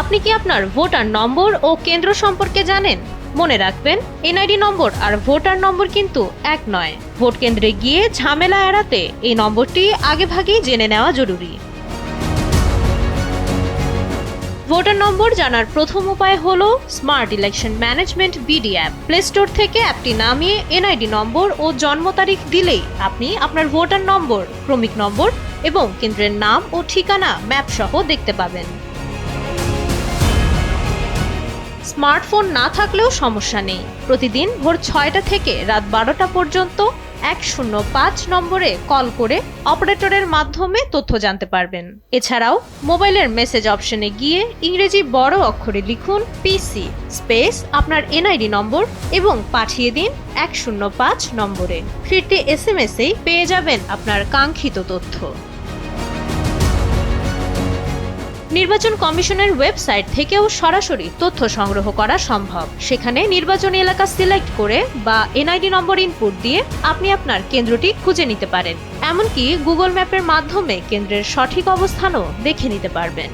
আপনি কি আপনার ভোটার নম্বর ও কেন্দ্র সম্পর্কে জানেন? মনে রাখবেন, এনআইডি নম্বর আর ভোটার নম্বর কিন্তু এক নয়। ভোট কেন্দ্রে গিয়ে ঝামেলা এড়াতে এই নম্বরটি আগেভাগেই জেনে নেওয়া জরুরি। ভোটার নম্বর জানার প্রথম উপায় হলো smart election management BD app. Play store থেকে অ্যাপটি নামিয়ে এনআইডি নম্বর ও জন্ম তারিখ দিলেই আপনি আপনার ভোটার নম্বর, ক্রমিক নম্বর এবং কেন্দ্রের নাম ও ঠিকানা ম্যাপ সহ দেখতে পাবেন। স্মার্টফোন না থাকলেও সমস্যা নেই। প্রতিদিন ভোর 6টা থেকে রাত 12টা পর্যন্ত 105 নম্বরে কল করে অপারেটরের মাধ্যমে তথ্য জানতে পারবেন। এছাড়াও মোবাইলের মেসেজ অপশনে গিয়ে ইংরেজি বড় অক্ষরে লিখুন পিসি স্পেস আপনার এনআইডি নম্বর এবং পাঠিয়ে দিন 105 নম্বরে। ফিরতি এসএমএসেই পেয়ে যাবেন আপনার কাঙ্ক্ষিত তথ্য। নির্বাচন কমিশনের ওয়েবসাইট থেকেও সরাসরি তথ্য সংগ্রহ করা সম্ভব। সেখানে নির্বাচনী এলাকা সিলেক্ট করে বা এনআইডি নম্বর ইনপুট দিয়ে আপনি আপনার কেন্দ্রটি খুঁজে নিতে পারেন। এমনকি গুগল ম্যাপের মাধ্যমে কেন্দ্রের সঠিক অবস্থানও দেখে নিতে পারবেন।